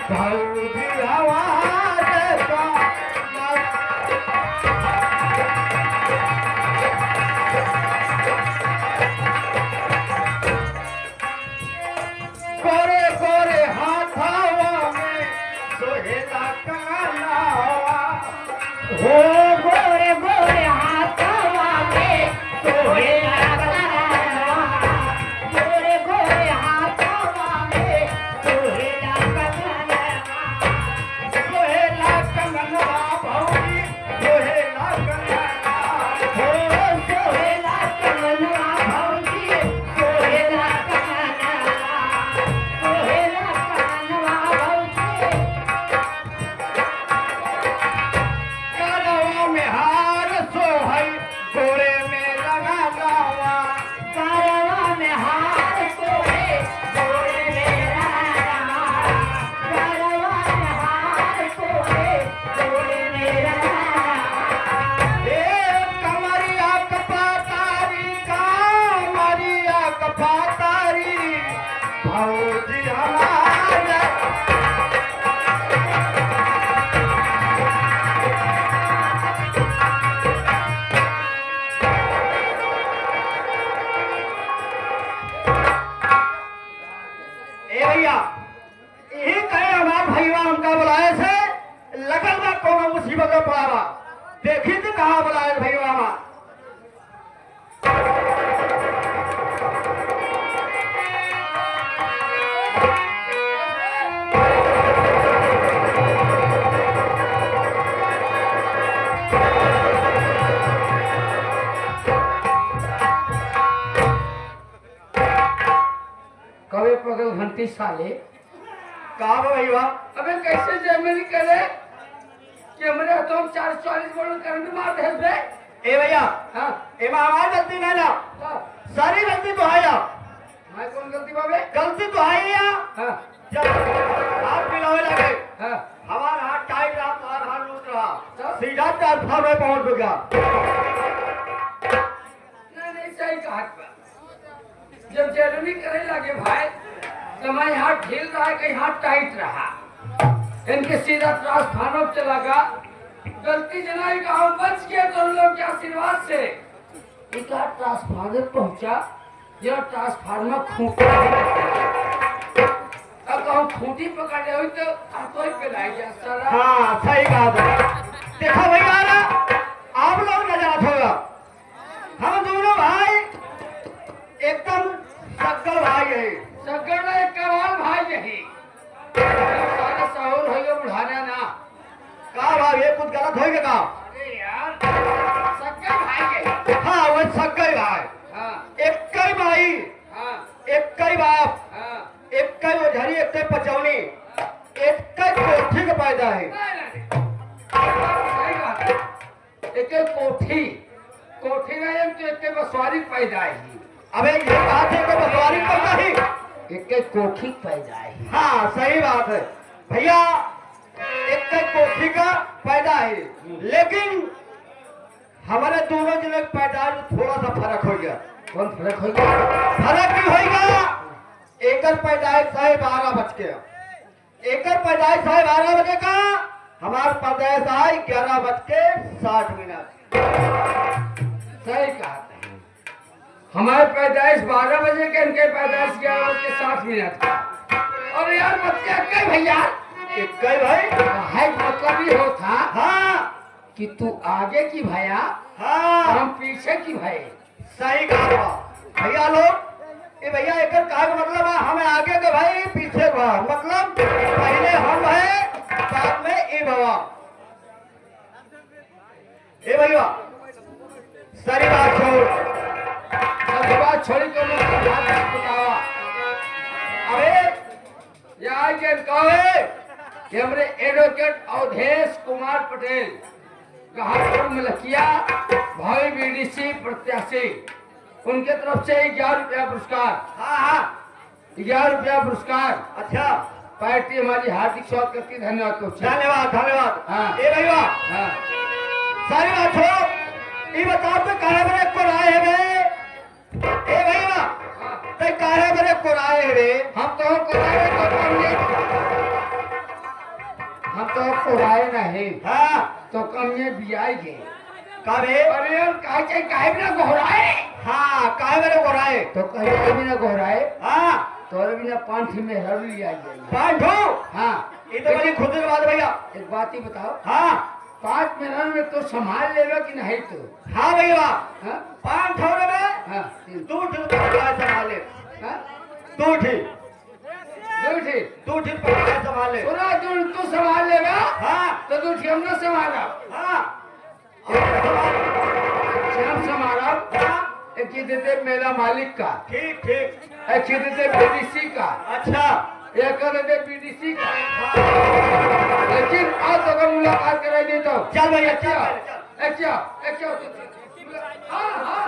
भौजी आवाज का गोरे गोरे हाथावा में सोहेला कलावा हो गोरे गोरे हाथवा में सोहेला कलावा गोरे गोरे हाथवा में सोहेला कलावा सोहेला कलनवा भौजी सोहेला कलनवा हो सोहेला कलनवा भौजी सोहेला कलनवा सोहेला कलनवा भौजी कलवा में हार सोहई गोरे में लगा लावा कारवा में हार सोहे गोरे मेरा रामा कारवा में हार सोहे गोरे मेरा रामा ए कमरिया कपातारी कमरिया कपातारी भौजी हमारा ए भैया यही कहे हमार भैया हमका बुलाए से लगल बा कोनो मुसीबत में पड़ावा देखी थी कहाँ बुलाए भैया हमार कवे पगल घंटी साले कहाँ बा भैया अबे कैसे जमीन करे कि हमरे तो 440 बोल करंट मार दे बे ए भैया हां एमा आवाज गलती नहीं ना सारी गलती तो है या मैं कौन गलती बाबे गलती तो है या हां जब हाथ मिलावे लगे हां हमारा हाथ टाइट रहा तुम्हारा हाथ लूज रहा तब? सीधा प्लेटफॉर्म में पहुंच गया नहीं सही कहा जब जरूरी करे लगे भाई तो मैं हाथ ढील रहा है कहीं हाथ टाइट रहा इनके सीधा ट्रांसफार्मर चला गया गलती जनाई गाँव बच गया तो उन लोग के आशीर्वाद से एक ट्रांसफार्मर पहुंचा जब ट्रांसफार्मर खूंटा अब कहूँ खूंटी पकड़े हुई तो कोई पिलाई गया सारा हाँ सही कहा था देखो भैया ना आप लोग नजात होगा हम दोनों भाई एकदम सक्कल भाई है सगड़ में एक कमाल भाई यही सारे सहूर हो गए बुढ़ाना ना कहा भाई ये कुछ गलत होगा का अरे यार सगड़ भाई यही हाँ वो सक्कल भाई हाँ एक कई भाई हाँ एक कई बाप हाँ एक कई ओझरी एक कई पचौनी एक कई कोठी का पैदा है सही बात है एक कोठी कोठी में हम तो एक बसवारी पैदा है अबे ये बात है कि बसवारी पैदा है एक कोठी पैदा है हाँ सही बात है भैया एक कई कोठी का पैदा है लेकिन हमारे दोनों जिले के पैदाइश में थोड़ा सा फर्क हो गया कौन फर्क हो गया फर्क भी होगा एकर पैदाइश है 12 बज के एकर पैदाइश है 12 बजे का हमार पैदाइश है 11 बज के 60 मिनट सही कहा हमारे पैदाइश 12 बजे के इनके पैदाइश 11 बज के 60 मिनट का और यार बच्चे के भैया एक कई भाई है मतलब ये होता हाँ कि तू आगे की भैया और हाँ हम पीछे की भाई सही कहा बा। भैया लोग ये भैया एकर कहा का मतलब है हमें आगे के भाई पीछे का मतलब पहले हम है बाद में ए बाबा ए भैया सारी बात छोड़ सब बात छोड़ी के लोग बात बतावा अबे यहाँ के कहे कि हमारे एडवोकेट अवधेश कुमार पटेल कहापुर मलकिया भावी बीडीसी प्रत्याशी उनके तरफ से 11 रुपया पुरस्कार हाँ हाँ 11 रुपया पुरस्कार अच्छा पार्टी हमारी हार्दिक स्वागत करती है धन्यवाद को धन्यवाद धन्यवाद हाँ। ए भैया हाँ सारी बात छोड़ ये बताओ तो काहे बरे को राय है बे ए भैया ते काहे बरे को राय है बे हम तो कराए तो हम तो पढ़ाए नहीं हाँ तो कम ये बियाई गए काबे अरे हम काहे बिना घोराए हाँ काहे मेरे को राय तो कहे बिना घोराए हाँ तोरे बिना पांठी में हर लिया गई पांठो हाँ ये तो बड़ी खुद की बात है भैया एक बात ही बताओ हाँ 5 मिनट में तो संभाल लेगा कि नहीं तो हाँ भैया हाँ पांठो में हाँ तू ठीक पकड़ा संभाले हाँ तू ठीक दूठी तू ठीक पकड़ा संभाले सुना तू संभाल लेगा हाँ तो दूठी हमने संभाला हाँ श्याम संभाला हाँ एक ही देते मेरा मालिक का ठीक ठीक एक ही देते बीडीसी का अच्छा एक देते बीडीसी का हाँ लेकिन आज अगर मुलाकात कराएंगे तो चल भैया चल एक हाँ हाँ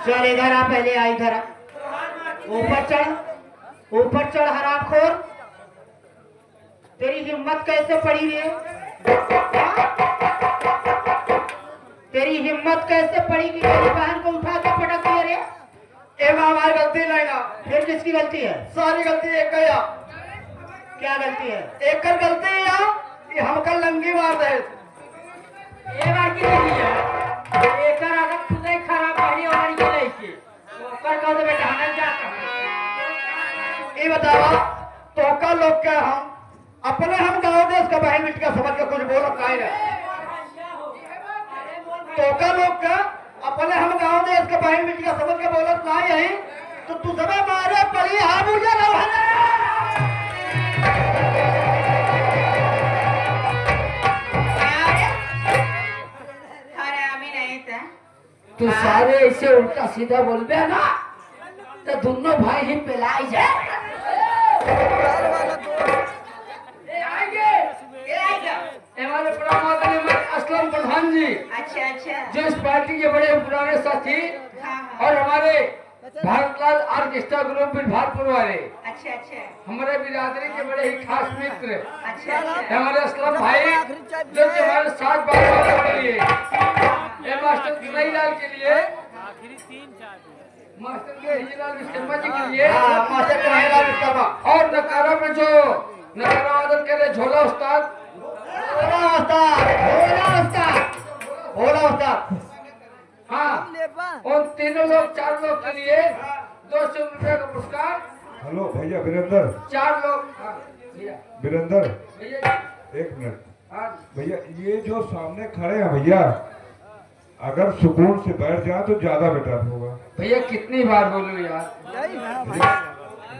चल इधर आ, पहले आ इधर आ। ऊपर चढ़ हरामखोर। तेरी हिम्मत कैसे पड़ी रे? तेरी हिम्मत कैसे पड़ी कि मेरी बहन को उठा के पटक दिया रे? ए हमारी गलती नहीं ना फिर किसकी गलती है? सारी गलती एक है या क्या गलती है? एक कर गलती है या कि हमका लंगी मार दे ये बार की नहीं है। एकर अगर खुदे खराब पड़ी और ये नहीं की तो कर कहो तो बेटा हमें जाता है। ये बतावा तो का लोग क्या हम अपने हम गाँव देश का बहन मिट का समझ के कुछ बोलत नहीं रहे तो का लोग क्या अपने हम गाँव देश के बहन मिट का समझ के बोलत नहीं है तो तू सब मारे पड़ी हाँ मुझे ना तू सारे ऐसे उल्टा सीधा बोलबे ना तो दोनों भाई ही पिलाई जाए हमारे प्रधानमंत्री असलम प्रधान जी अच्छा अच्छा जो इस पार्टी के बड़े पुराने साथी और हमारे भारतलाल ऑर्केस्ट्रा ग्रुप बिरभारपुर वाले अच्छा अच्छा हमारे बिरादरी के बड़े ही खास मित्र अच्छा हमारे असलम भाई जो कि हमारे साथ बात के लिए ये मास्टर कन्हैयालाल के लिए मास्टर कन्हैयालाल विश्वकर्मा जी के लिए मास्टर कन्हैयालाल विश्वकर्मा और नकारा में जो नकारा वादन के लिए झोला उस्ताद भोला उस्ताद हाँ उन तीनों लोग 4 लोग के लिए 200 रुपए का पुरस्कार हेलो भैया वीरेंद्र 4 लोग हाँ भैया वीरेंद्र भैया एक मिनट हाँ भैया ये जो सामने खड़े हैं भैया अगर सुकून से बैठ जाए तो ज्यादा बेटर होगा भैया कितनी बार बोलूं यार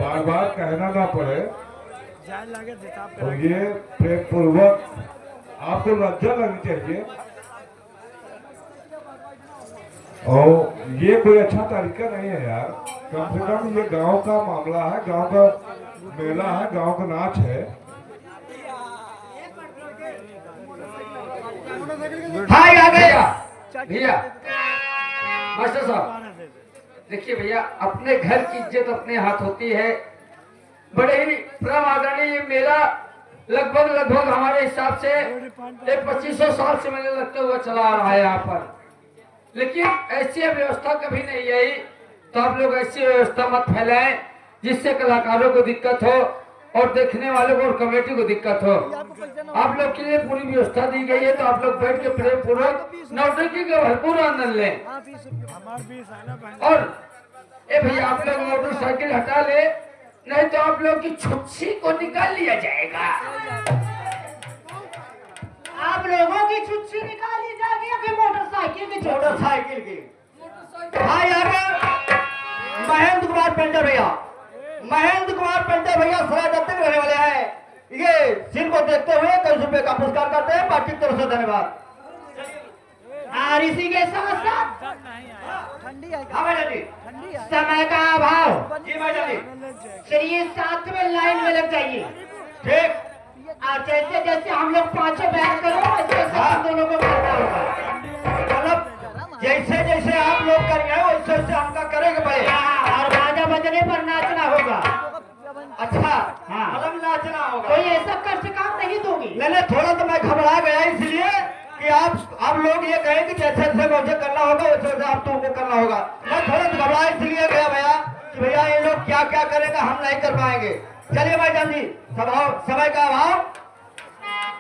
बार बार कहना ना पड़े और ये प्रेम पूर्वक आपको लज्जा लगनी चाहिए और ये कोई अच्छा तरीका नहीं है यार कम से कम ये गांव का मामला है गांव का मेला है गांव का नाच है हाय आ गया भैया मास्टर साहब देखिए भैया अपने घर की इज्जत अपने हाथ होती है बड़े ही परम आदरणीय ये मेला लगभग हमारे हिसाब से एक 2500 साल से मैंने लगते हुआ चला आ रहा है यहाँ पर लेकिन ऐसी व्यवस्था कभी नहीं आई तो आप लोग ऐसी व्यवस्था मत फैलाएं जिससे कलाकारों को दिक्कत हो और देखने वालों को और कमेटी को दिक्कत हो आप लोग के लिए पूरी व्यवस्था दी गई है तो आप लोग बैठ के प्रेम पूर्वक नौटंकी का भरपूर आनंद लें और ए भैया आप लोग मोटरसाइकिल हटा ले नहीं तो आप लोग की छुच्छी को निकाल लिया जाएगा आप लोगों की छुच्छी निकाली जाएगी या फिर मोटरसाइकिल की? मोटरसाइकिल की हाँ यार महेंद्र कुमार पेंटर भैया सराय दत्ते के रहने वाले हैं ये सीन को देखते हुए 10 रुपए का पुरस्कार करते हैं पार्टी की तरफ से धन्यवाद और इसी के साथ साथ हाँ मैडम जी। समय का अभाव, जी मैडम जी। चलिए साथ में लाइन में लग जाइए। ठीक। और जैसे जैसे हम लोग पांचों बैठ करो वैसे वैसे हाँ। हम दोनों को करना होगा। मतलब जैसे जैसे आप लोग करेंगे वैसे वैसे हमका करेंगे भाई। और बाजा बजने पर नाचना होगा। अच्छा। हाँ। मतलब नाचना होगा। कोई ऐसा कष्ट काम नहीं दोगी। नहीं थोड़ा तो मैं घबरा गया इसलिए कि आप लोग ये कहें कि जैसे जैसे मुझे करना होगा वैसे वैसे आप तुमको करना होगा। मैं थोड़ा तो घबरा इसलिए गया भैया कि भैया ये लोग क्या क्या करेगा हम नहीं कर पाएंगे। चलिए मैडम जी, समय का अभाव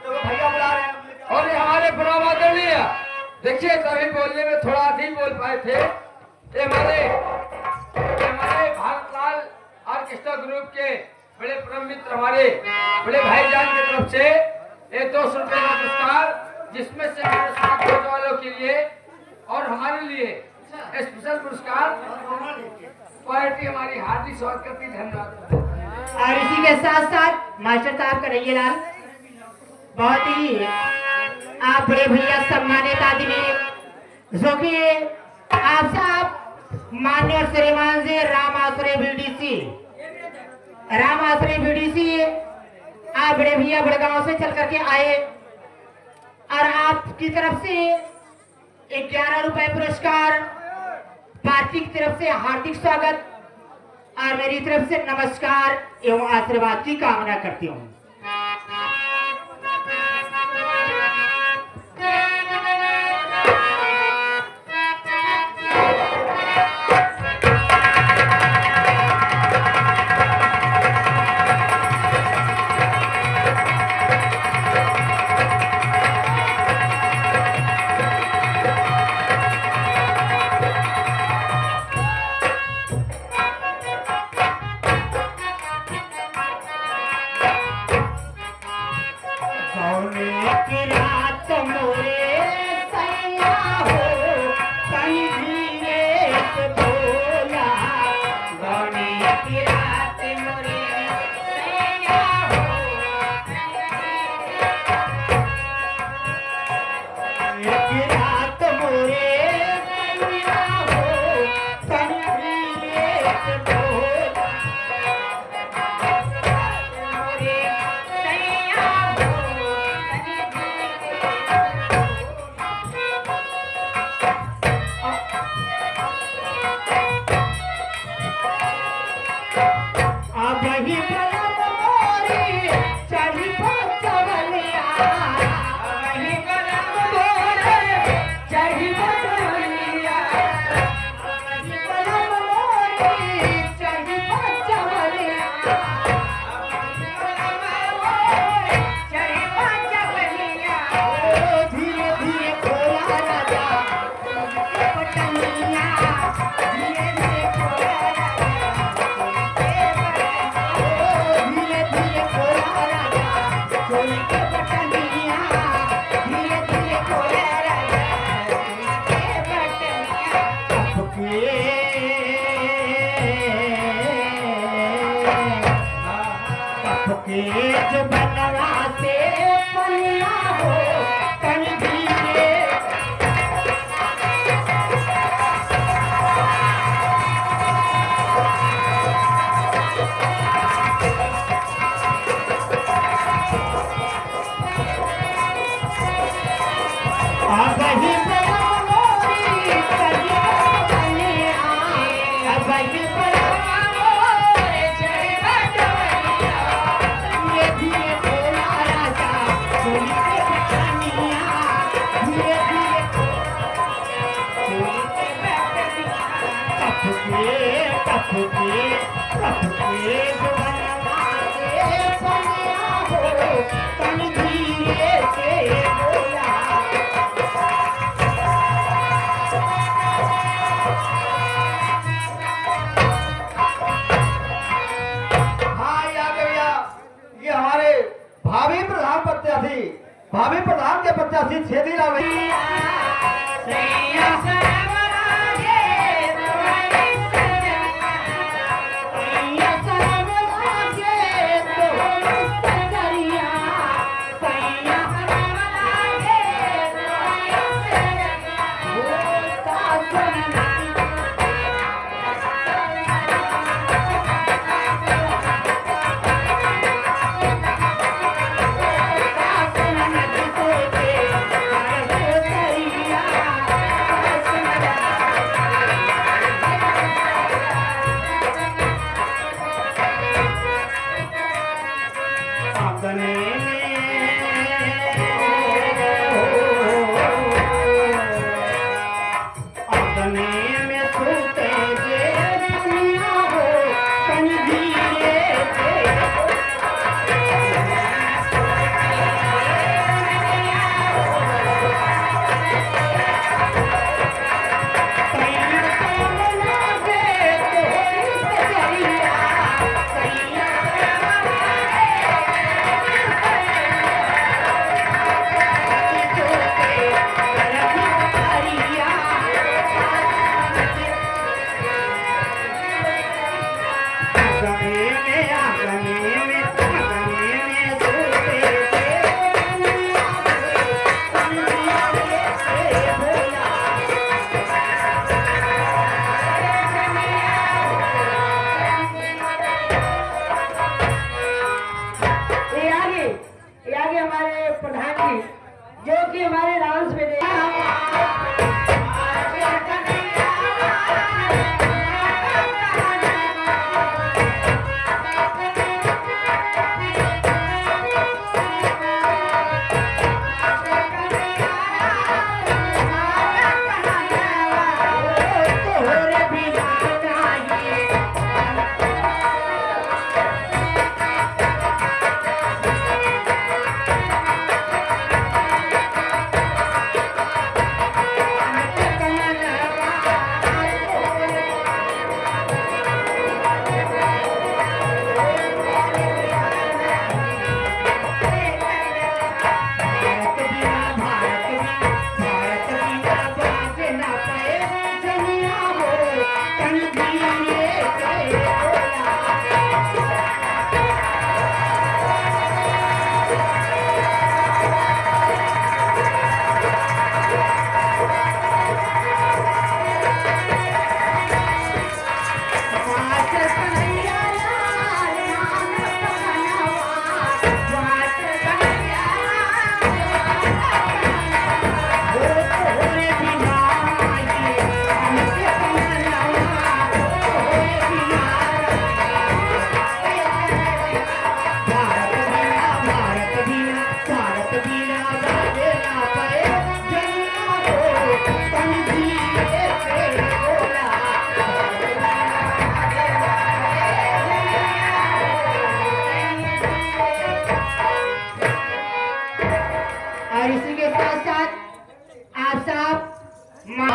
तो भैया बुला रहे हैं। और ये हमारे प्रणाम आदरणीय, देखिए तभी बोलने में थोड़ा अधिक बोल पाए थे। ये हमारे भारतलाल ऑर्केस्ट्रा ग्रुप के बड़े परम मित्र हमारे बड़े भाईजान की तरफ से ये 200 रुपये का पुरस्कार, जिसमें से हमारे साथ होने वालों के लिए और हमारे लिए स्पेशल पुरस्कार पार्टी हमारी हार्दिक स्वागत करती, धन्यवाद। और इसी के साथ साथ मास्टर साहब का रहिए लाल, बहुत ही आप बड़े भैया सम्मानित आदमी जो कि आप साहब मान्य और श्रीमान जी राम आश्रय बीडीसी आप बड़े भैया बड़गांव से चल करके आए और आपकी तरफ से 11 रुपए पुरस्कार, पार्टी की तरफ से हार्दिक स्वागत और मेरी तरफ से नमस्कार एवं आशीर्वाद की कामना करती हूँ। भाभी प्रधान के 85 छेदी राम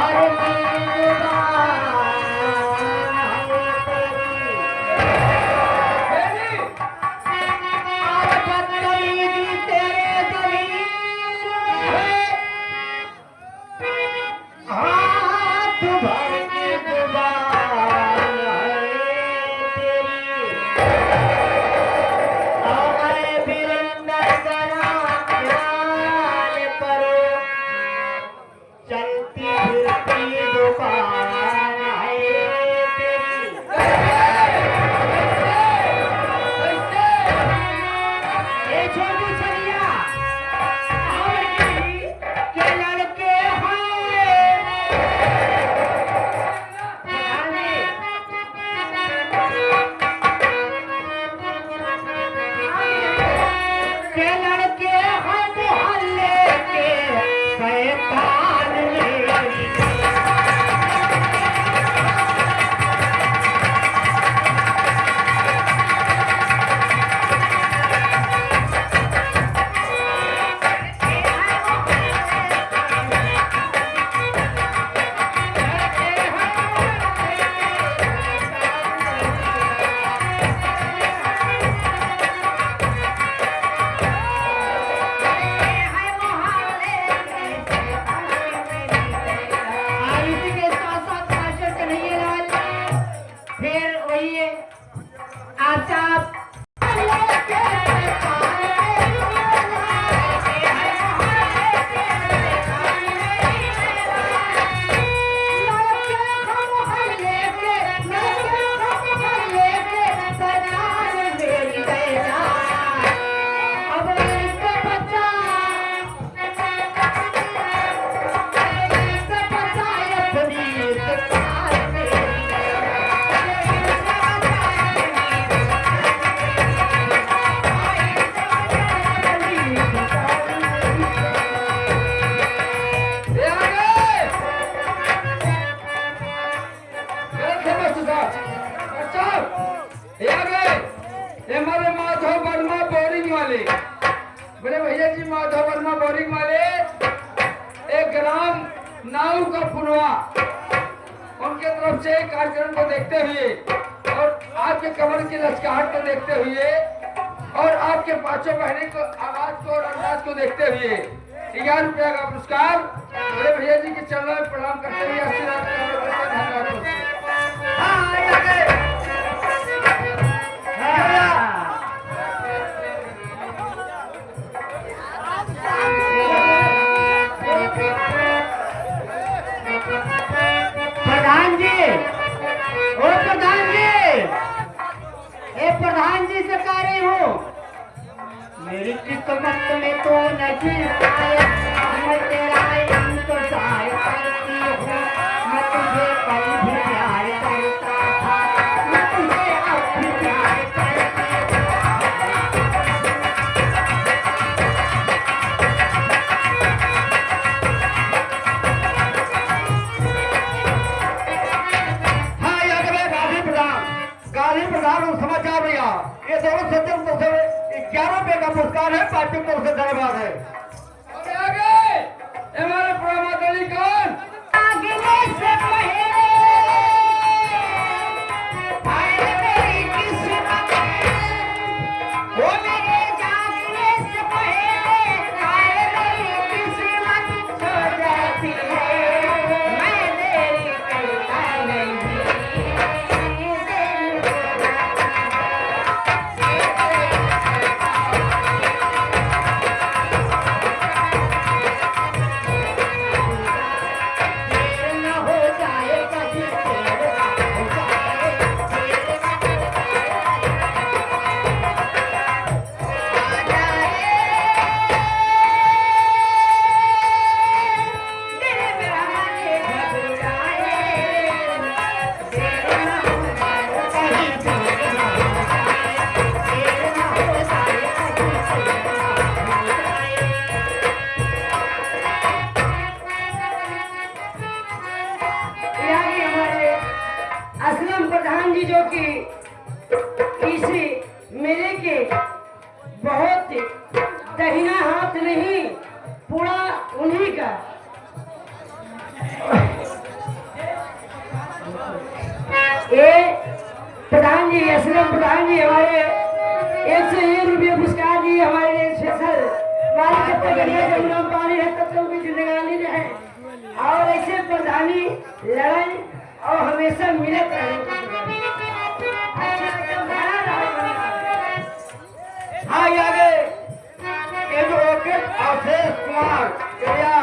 अरे मेजबान बेटी, और बदतमीजी तेरे ज़मीर में है। हाथ भर की जुबान है तेरी। और बिरंदर जरा ख्याल करो, चलती फिरती दुकान है तेरी। ये छोटू छलिया और के लड़के हैं के लड़के हैं मोहल्ले के शैतान मेरी। और इसी के साथ साथ मास्टर कन्हैयालाल फिर वही है आप साहब ये आ गए। गलत है बस साहब। साहब, ये आ गए। ये हमारे माधव वर्मा बोरिंग वाले, बड़े भैया जी माधव वर्मा बोरिंग वाले, एक ग्राम नाऊ का पुनवा, उनके तरफ से कार्यक्रम को देखते हुए और आपके कमर की लचकाहट को देखते हुए और आपके पांचों बहने को आवाज को और अंदाज को देखते हुए 11 रुपया का पुरस्कार बड़े भैया जी के चरणों में प्रणाम करते हुए आशीर्वाद करते हुए धन्यवाद करते हैं। प्रधान जी, ओ प्रधान जी, ए प्रधान जी से कह रही हूँ मेरी किस्मत में तो नहीं आया, मैं तेरा इंतजार करती हूँ, मैं तुझे कल भी प्यार करता था, मैं तुझे अब भी प्यार करती हाँ यहाँ के गांधी प्रधान और समाचार भैया ये दोनों सज्जन तो से 11 रुपए का पुरस्कार है, पार्टी की तरफ से धन्यवाद है। और आगे हमारे प्रमादली कौन? आगे से पहले आए मेरी किस्मत, वो मेरे जागने से पहले आए मेरी किस्मत सो जाती है, मैं तेरी कविता नहीं असलम प्रधान जी जो कि इस मेले के बहुत दहिना हाथ नहीं पूरा उन्हीं का लड़ाई और हमेशा मिलत रहे। अच्छा एकदम बड़ा रहे। हाँ ये आगे ये जो रॉकेट अवधेश कुमार भैया